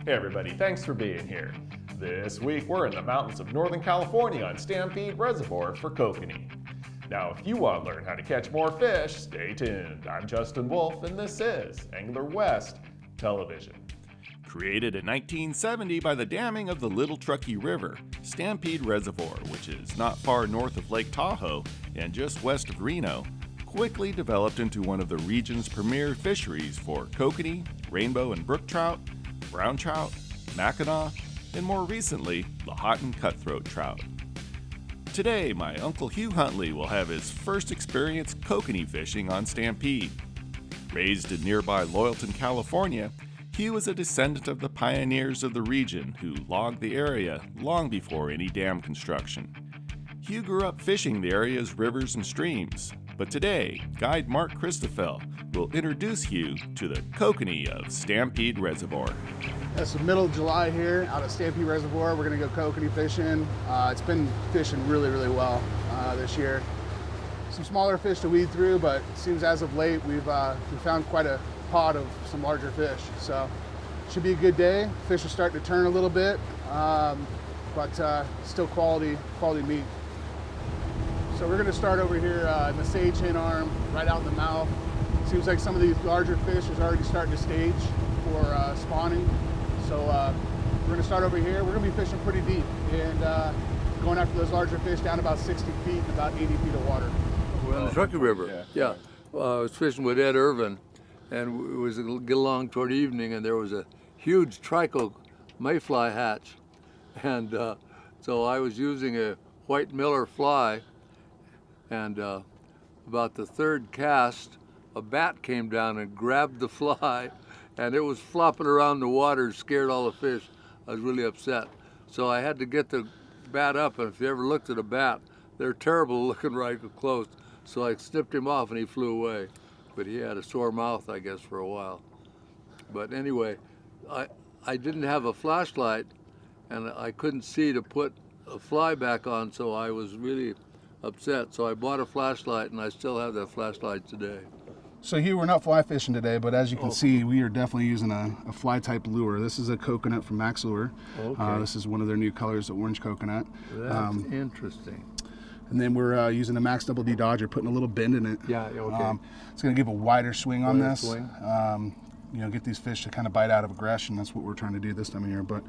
Hey everybody, thanks for being here. This week we're in the mountains of Northern California on Stampede Reservoir for Kokanee. Now if you want to learn how to catch more fish, stay tuned. I'm Justin Wolf and this is Angler West Television. Created in 1970 by the damming of the Little Truckee River, Stampede Reservoir, which is not far north of Lake Tahoe and just west of Reno, quickly developed into one of the region's premier fisheries for kokanee, rainbow and brook trout, brown trout, Mackinaw, and more recently, the hot and cutthroat trout. Today, my Uncle Hugh Huntley will have his first experience kokanee fishing on Stampede. Raised in nearby Loyalton, California, Hugh is a descendant of the pioneers of the region who logged the area long before any dam construction. Hugh grew up fishing the area's rivers and streams, but today, guide Marc Christophel will introduce Hugh to the kokanee of Stampede Reservoir. It's the middle of July here out at Stampede Reservoir. We're gonna go kokanee fishing. It's been fishing really well this year. Some smaller fish to weed through, but it seems as of late we've found quite a pod of some larger fish. So should be a good day. Fish are starting to turn a little bit, but still quality meat. So we're gonna start over here in the sage hen arm, right out in the mouth. Seems like some of these larger fish is already starting to stage for spawning. So we're gonna start over here. We're gonna be fishing pretty deep and going after those larger fish down about 60 feet and about 80 feet of water. We're on the Truckee River. Yeah. I was fishing with Ed Irvin, and it was get along toward evening, and there was a huge trico mayfly hatch, and so I was using a white Miller fly. And about the third cast, a bat came down and grabbed the fly, and it was flopping around the water, scared all the fish. I was really upset. So I had to get the bat up, and if you ever looked at a bat, they're terrible looking right close. So I snipped him off and he flew away. But he had a sore mouth, I guess, for a while. But anyway, I didn't have a flashlight, and I couldn't see to put a fly back on, so I was really upset. So I bought a flashlight, and I still have that flashlight today. So Hugh, we're not fly fishing today, but as you can see, we are definitely using a fly type lure. This is a coconut from Mack's Lure. Okay. This is one of their new colors, the orange coconut. That's interesting. And then we're using a Max Double D Dodger, putting a little bend in it. Yeah, okay. It's going to give a wider swing on Wider this. swing. Get these fish to kind of bite out of aggression. That's what we're trying to do this time of year. But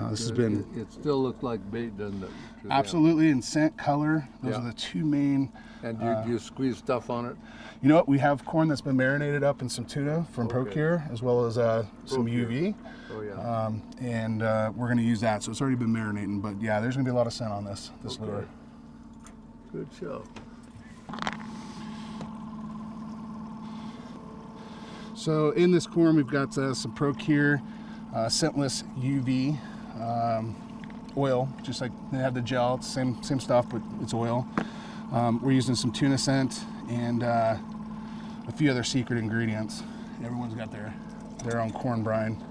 this has been... It still looks like bait, doesn't it? Absolutely, and scent, color, those are the two main... And do you squeeze stuff on it? You know what, we have corn that's been marinated up in some tuna from Procure, as well as some UV. Oh yeah. And we're going to use that, so it's already been marinating. But yeah, there's going to be a lot of scent on this lure. Good show. So in this corn, we've got some Procure scentless UV oil, just like they have the gel. It's the same stuff, but it's oil. We're using some tuna scent and a few other secret ingredients. Everyone's got their own corn brine,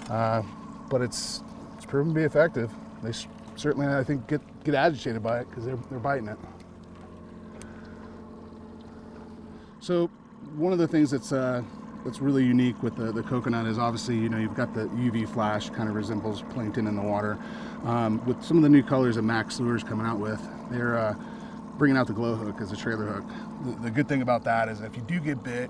but it's proven to be effective. They certainly, I think, get agitated by it because they're biting it. So one of the things that's really unique with the coconut is obviously, you've got the UV flash, kind of resembles plankton in the water. With some of the new colors that Mack's Lure is coming out with, they're bringing out the Glo Hook as a trailer hook. The good thing about that is if you do get bit,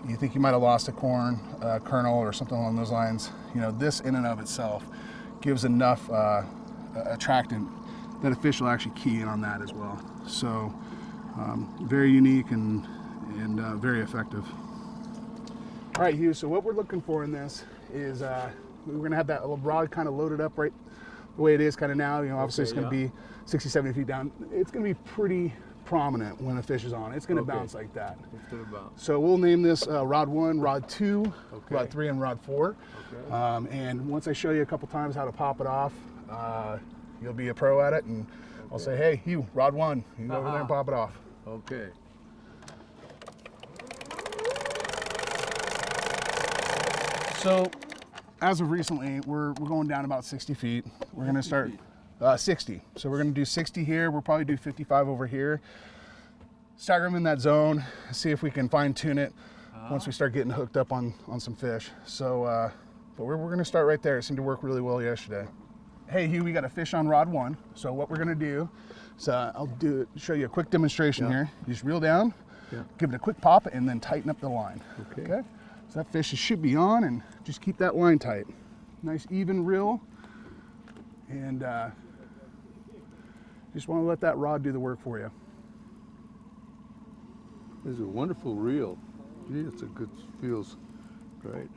you think you might have lost a corn kernel or something along those lines, this in and of itself gives enough attractant that a fish will actually key in on that as well. So very unique and very effective. All right, Hugh, so what we're looking for in this is we're gonna have that little rod kind of loaded up right the way it is kind of now. Obviously it's gonna be 60, 70 feet down. It's gonna be pretty prominent when a fish is on. It's gonna bounce like that. It's gonna bounce. So we'll name this Rod 1, Rod 2, Rod 3, and Rod 4. Okay. And once I show you a couple times how to pop it off, you'll be a pro at it, and I'll say, hey, Hugh, Rod 1, you go over there and pop it off. Okay. So, as of recently, we're going down about 60 feet. We're going to start 60. So we're going to do 60 here. We'll probably do 55 over here. Stagger them in that zone. See if we can fine tune it once we start getting hooked up on some fish. So But we're going to start right there. It seemed to work really well yesterday. Hey, Hugh, we got a fish on rod 1. So what we're going to do is I'll show you a quick demonstration here. You just reel down, give it a quick pop, and then tighten up the line. Okay? So that fish should be on, and just keep that line tight. Nice even reel. And just want to let that rod do the work for you. This is a wonderful reel. Gee, feels great.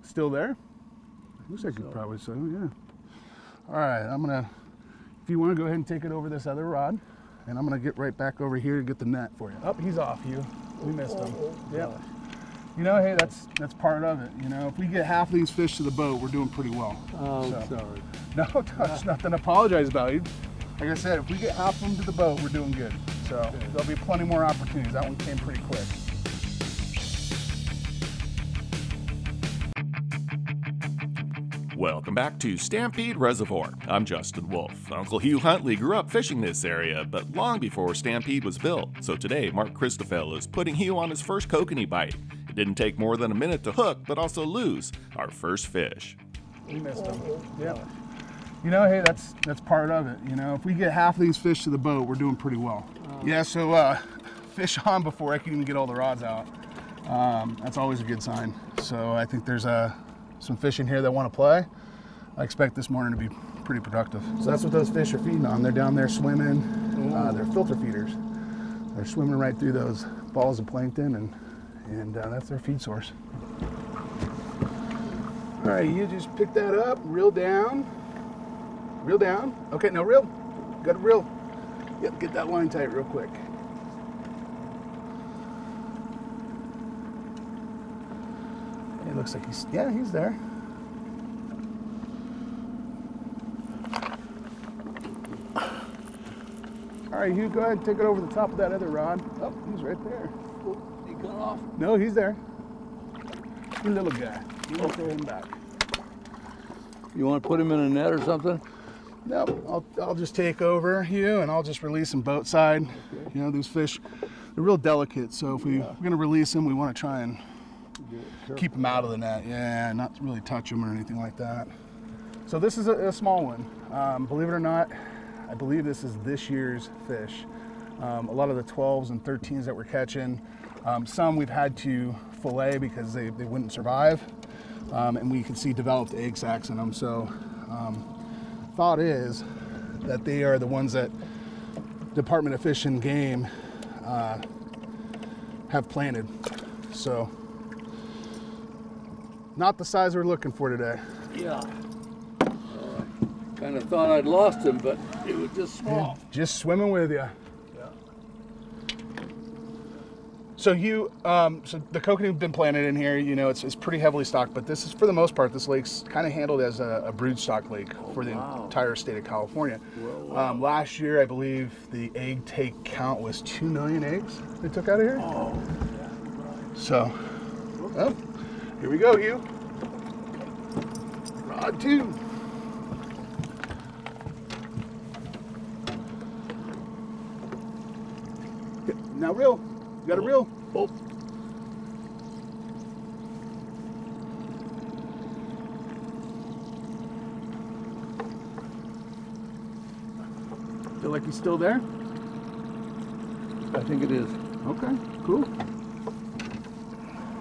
Still there? Looks like you probably so, yeah. All right, if you want to go ahead and take it over this other rod, and I'm gonna get right back over here to get the net for you. Oh, he's off, Hugh. We missed him. Yep. You know, hey, that's part of it. You know, if we get half these fish to the boat, we're doing pretty well. Oh, sorry. No, there's nothing to apologize about. Like I said, if we get half of them to the boat, we're doing good. So there'll be plenty more opportunities. That one came pretty quick. Welcome back to Stampede Reservoir. I'm Justin Wolf. Uncle Hugh Huntley grew up fishing this area, but long before Stampede was built. So today, Marc Christophel is putting Hugh on his first kokanee bite. It didn't take more than a minute to hook, but also lose our first fish. We missed him. Yep. You know, hey, that's part of it. You know, if we get half of these fish to the boat, we're doing pretty well. Yeah, so fish on before I can even get all the rods out. That's always a good sign. So I think there's some fish in here that want to play. I expect this morning to be pretty productive. So that's what those fish are feeding on. They're down there swimming. They're filter feeders. They're swimming right through those balls of plankton, and that's their feed source. All right, you just pick that up, reel down. Reel down. Okay, now reel. Got to reel. Yep, get that line tight real quick. It looks like he's there. All right, Hugh, go ahead and take it over the top of that other rod. Oh, he's right there. Oh, he got off. No, he's there. You little guy. You want to throw him back. You want to put him in a net or something? Nope, I'll just take over, Hugh, and I'll just release them boat side. Okay. You know, these fish, they're real delicate, so if we're going to release them, we want to try and keep them out of the net. Yeah, not really touch them or anything like that. So this is a small one. Believe it or not, I believe this is this year's fish. A lot of the 12s and 13s that we're catching, some we've had to fillet because they wouldn't survive. And we can see developed egg sacs in them. So thought is that they are the ones that Department of Fish and Game have planted. So not the size we're looking for today. Yeah. Kind of thought I'd lost him, but it was just small. Yeah, just swimming with you. So Hugh, so the kokanee have been planted in here. You know, it's pretty heavily stocked, but this is, for the most part, this lake's kind of handled as a brood stock lake for the entire state of California. Wow. Last year, I believe the egg take count was 2 million eggs they took out of here. Oh, yeah, right. So, well, here we go, Hugh. Rod 2. Now reel. You got a reel. Oh. Feel like he's still there? I think it is. Okay, cool.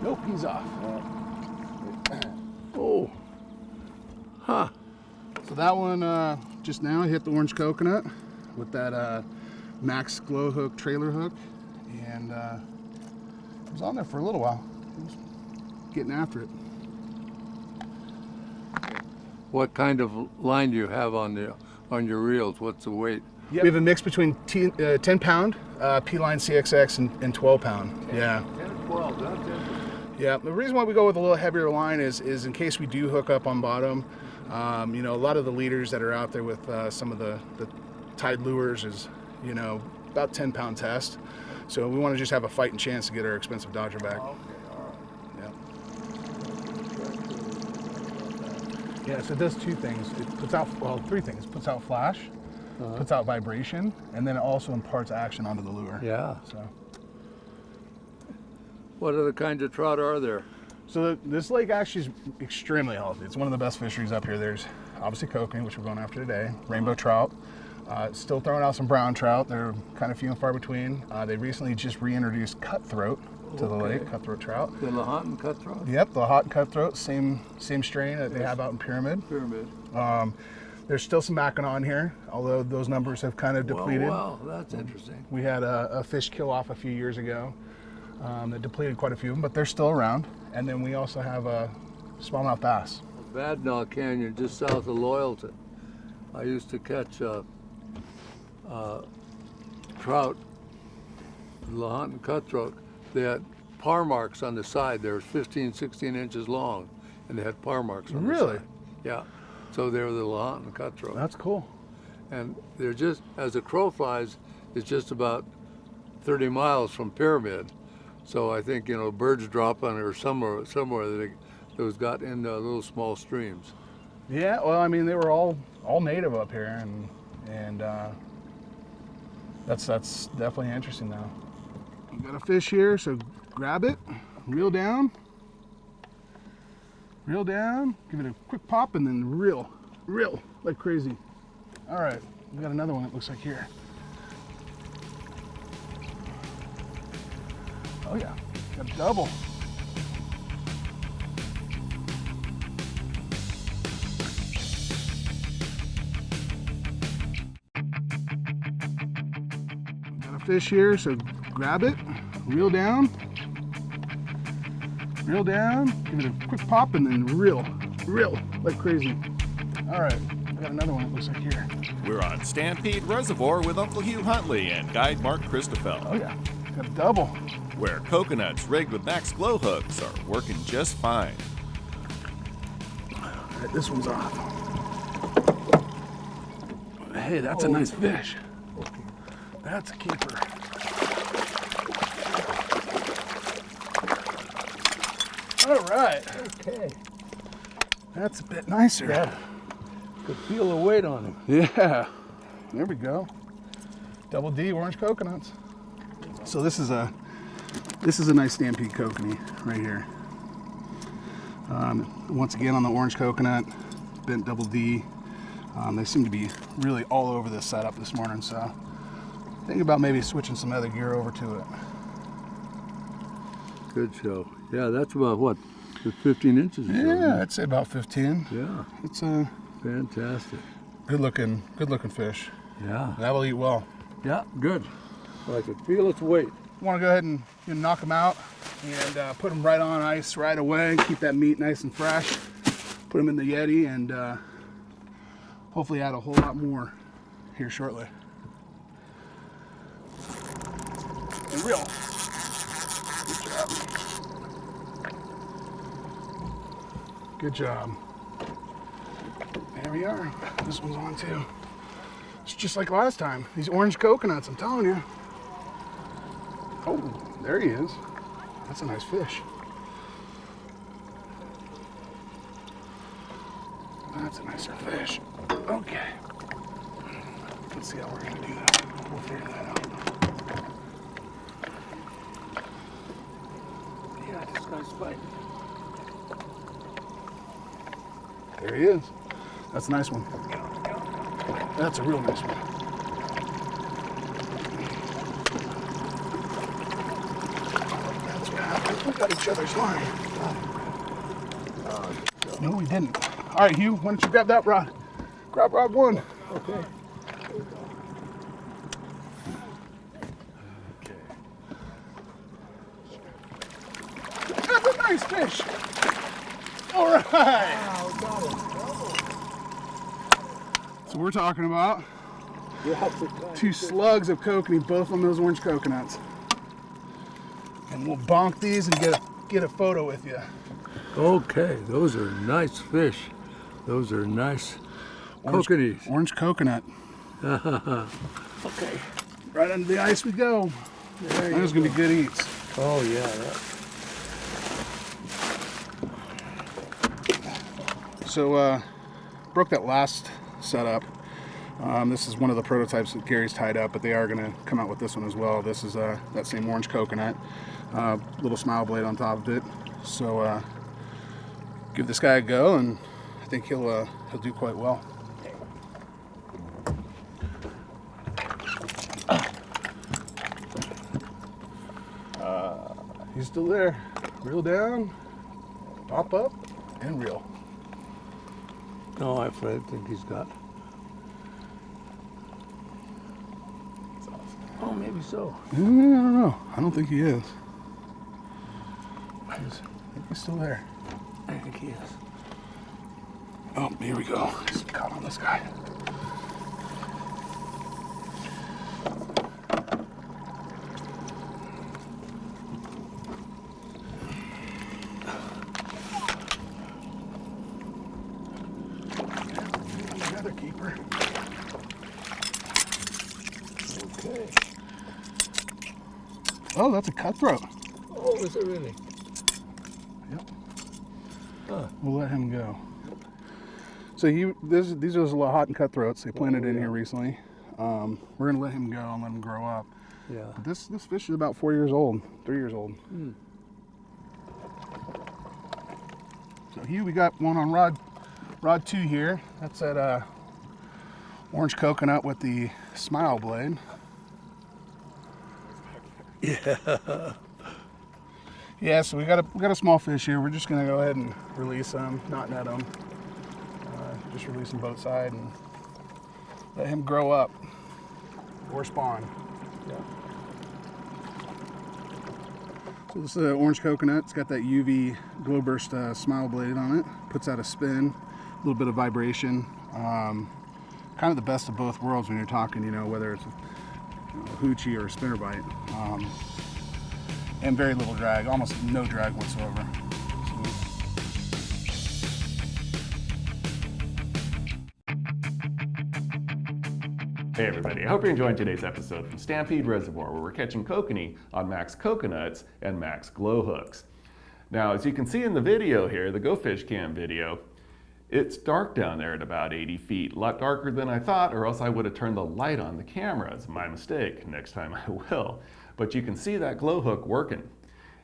Nope, he's off. Oh. Huh. So that one just now hit the orange coconut with that Mack's Glo Hook trailer hook. And it was on there for a little while. It was getting after it. What kind of line do you have on your reels? What's the weight? We have a mix between 10 pound P-line CXX and 12 pound. 10, yeah. 10 or 12. That's interesting. Yeah. The reason why we go with a little heavier line is in case we do hook up on bottom. You know, a lot of the leaders that are out there with some of the tide lures is, you know, about 10 pound test. So we want to just have a fighting chance to get our expensive Dodger back. Okay, all right. Yeah, so it does two things. It puts out, well, three things. It puts out flash, puts out vibration, and then it also imparts action onto the lure. Yeah. So. What other kinds of trout are there? So this lake actually is extremely healthy. It's one of the best fisheries up here. There's obviously kokanee, which we're going after today, rainbow trout, still throwing out some brown trout. They're kind of few and far between. They recently just reintroduced cutthroat to the lake, cutthroat trout. The Lahontan cutthroat? Yep, the Lahontan cutthroat, same strain that they have out in Pyramid. There's still some Mackinaw in here, although those numbers have kind of depleted. Wow, that's interesting. We had a fish kill off a few years ago that depleted quite a few of them, but they're still around. And then we also have a smallmouth bass. Badnaw Canyon, just south of Loyalton. I used to catch trout, Lahontan cutthroat. They had par marks on the side. They were 15, 16 inches long, and they had par marks on the Really? side. Yeah. So they were the Lahontan cutthroat. That's cool. And they're just, as the crow flies, it's just about 30 miles from Pyramid. So I think, you know, birds drop on it or somewhere that those got into little small streams. Yeah, well, I mean, they were all native up here, and that's definitely interesting though. You got a fish here, so grab it, reel down, give it a quick pop, and then reel like crazy. All right, we got another one. It looks like here. Oh yeah, got a double. Got a fish here, so grab it, reel down, give it a quick pop, and then reel like crazy. All right, we got another one. It looks like here. We're on Stampede Reservoir with Uncle Hugh Huntley and guide Marc Christophel, Oh yeah, got a double. where coconuts rigged with Mack's Glo Hooks are working just fine. All right, this one's off. Hey, that's a nice fish. That's a keeper. All right. Okay. That's a bit nicer. Yeah. Could feel the weight on him. Yeah. There we go. Double D orange coconuts. So this is a nice Stampede kokanee right here. Once again on the orange coconut, bent double D. They seem to be really all over this setup this morning, so think about maybe switching some other gear over to it. Good show. Yeah, that's about what, 15 inches or so, isn't Yeah, it? I'd say about 15. Yeah, It's a fantastic. good looking fish. Yeah. That will eat well. Yeah, good. I could feel its weight. Want to go ahead and knock them out and put them right on ice right away. Keep that meat nice and fresh. Put them in the Yeti and hopefully add a whole lot more here shortly. And reel. Good job. Good job. There we are. This one's on too. It's just like last time. These orange coconuts, I'm telling you. Oh, there he is. That's a nice fish. That's a nicer fish. Okay. Let's see how we're gonna do that. We'll figure that out. Yeah, this guy's fighting. There he is. That's a nice one. That's a real nice one. That's what happened. We got each other's line. No, we didn't. All right, Hugh, why don't you grab that rod? Grab rod one. Okay. That's a nice fish. All right. Wow, got it. So we're talking about Yeah, that's a nice two slugs of kokanee, both on those orange coconuts. And we'll bonk these and get a photo with you. Okay, those are nice fish. Those are nice kokanees. Orange coconut. Okay. Right under the ice we go. Those are gonna be good eats. Oh yeah. So broke that last setup. This is one of the prototypes that Gary's tied up, but they are gonna come out with this one as well. This is that same orange coconut, little smile blade on top of it. So give this guy a go, and I think he'll do quite well. He's still there. Reel down, pop up, and reel. No, I think he's got. Oh, maybe so. I don't know. I don't think he is. I think he's still there. I think he is. Oh, here we go. He's caught on this guy. Another keeper. Okay. Oh, that's a cutthroat. Oh, is it really? Yep. Huh. We'll let him go. So these are a lot hot and cutthroats. They planted in here recently. We're gonna let him go and let him grow up. Yeah. But this fish is about 4 years old, 3 years old. Mm. So Hugh, we got one on rod 2 here. That's that orange coconut with the smile blade. Yeah. Yeah, so we got a small fish here. We're just gonna go ahead and release them, not net them. Just release them boat side and let him grow up or spawn. Yeah. So this is an orange coconut. It's got that UV glow burst smile blade on it. Puts out a spin, a little bit of vibration. Kind of the best of both worlds when you're talking, whether it's a hoochie or a spinnerbite. And very little drag, almost no drag whatsoever. Hey everybody, I hope you're enjoying today's episode from Stampede Reservoir, where we're catching kokanee on Mack's coconuts and Mack's Glo Hooks. Now, as you can see in the video here, the Go Fish Cam video, it's dark down there at about 80 feet. A lot darker than I thought, or else I would have turned the light on the camera. It's my mistake. Next time I will. But you can see that glow hook working.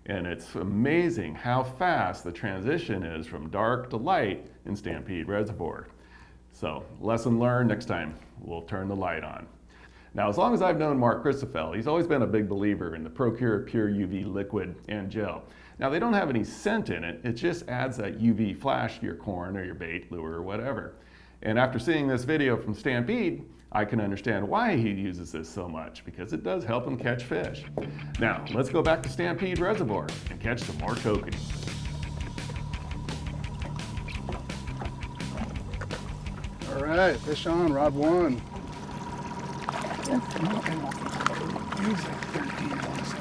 And it's amazing how fast the transition is from dark to light in Stampede Reservoir. So, lesson learned, next time we'll turn the light on. Now, as long as I've known Marc Christophel, he's always been a big believer in the Procure Pure UV liquid and gel. Now, they don't have any scent in it, it just adds that UV flash to your corn or your bait, lure, or whatever. And after seeing this video from Stampede, I can understand why he uses this so much, because it does help him catch fish. Now, let's go back to Stampede Reservoir and catch some more kokanee. All right, fish on, rod 1. He's like 13, I want to say.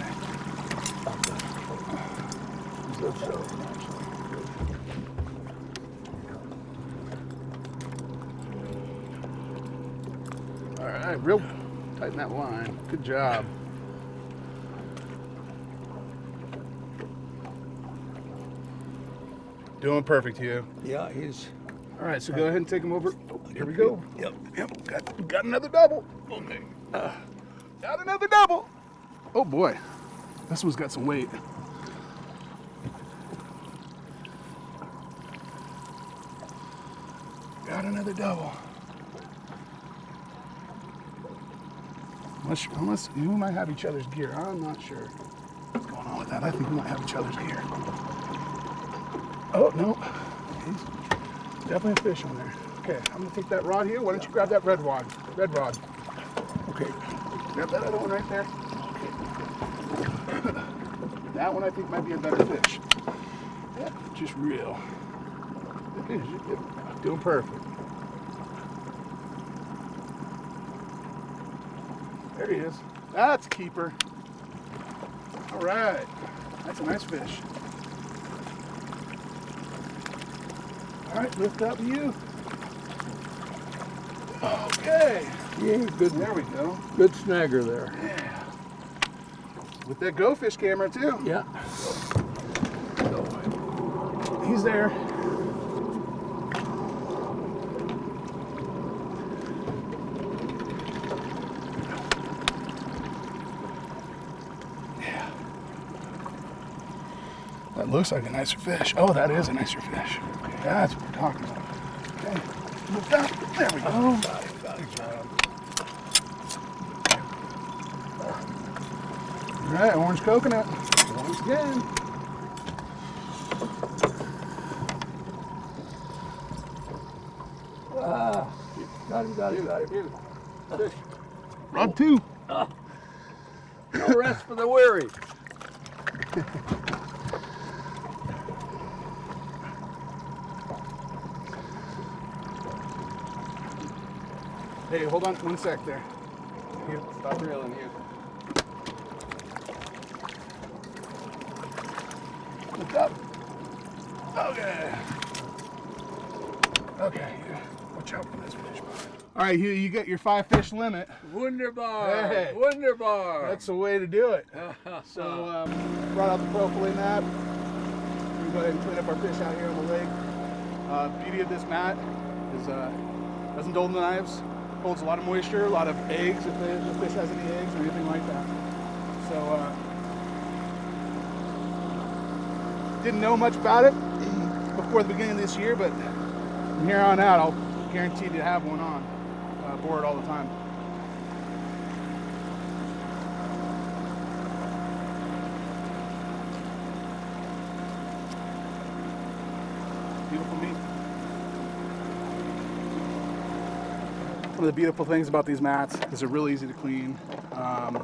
All right, real tighten that line. Good job. Doing perfect, Hugh. Yeah, he's. All right, so go ahead and take him over. Here we go. Yep. Got another double. Okay. Got another double. Oh boy, this one's got some weight. Got another double. Unless we might have each other's gear. I'm not sure what's going on with that. I think we might have each other's gear. Oh no, he's definitely a fish on there. Okay, I'm gonna take that rod here. Why don't you grab that red rod? Red rod. Okay, grab that other one right there. Okay. That one I think might be a better fish. Yeah, just real. Doing perfect. There he is. That's a keeper. All right, that's a nice fish. All right, lift up you. Okay. Yeah, good. There we go. Good snagger there. Yeah. With that Go Fish camera too. Yeah. He's there. looks like a nicer fish. Oh, that is a nicer fish. Okay, that's what we're talking about. Okay, look up. There we go. Got it. Good job. All right, orange coconut. Once again. Got him. Fish. Rod 2. No rest for the weary. Hey, hold on 1 sec there. Here, stop reeling here. Look up. Okay. Okay, watch out for this fish. All right, Hugh, you get your 5 fish limit. Wunderbar. Hey. Wunderbar. That's the way to do it. So, brought out the propylene mat. We go ahead and clean up our fish out here on the lake. Beauty of this mat is doesn't dull the knives. Holds a lot of moisture, a lot of eggs if the fish has any eggs or anything like that. So, didn't know much about it before the beginning of this year, but from here on out, I'll guarantee to have one on board all the time. Beautiful meat. One of the beautiful things about these mats is they're really easy to clean. On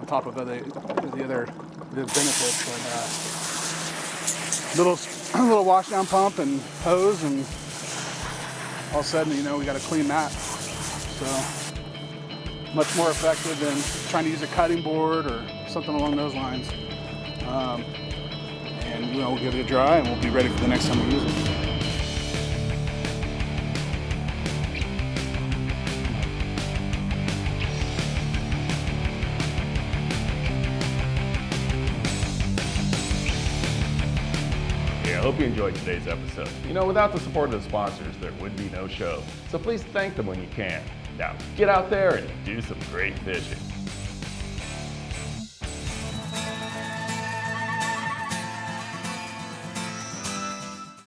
top of the other benefits, like little wash down pump and hose, and all of a sudden, you know, we got a clean mat. So much more effective than trying to use a cutting board or something along those lines. And you know, we'll give it a dry and we'll be ready for the next time we use it. I hope you enjoyed today's episode. You know, without the support of the sponsors, there would be no show. So please thank them when you can. Now, get out there and do some great fishing.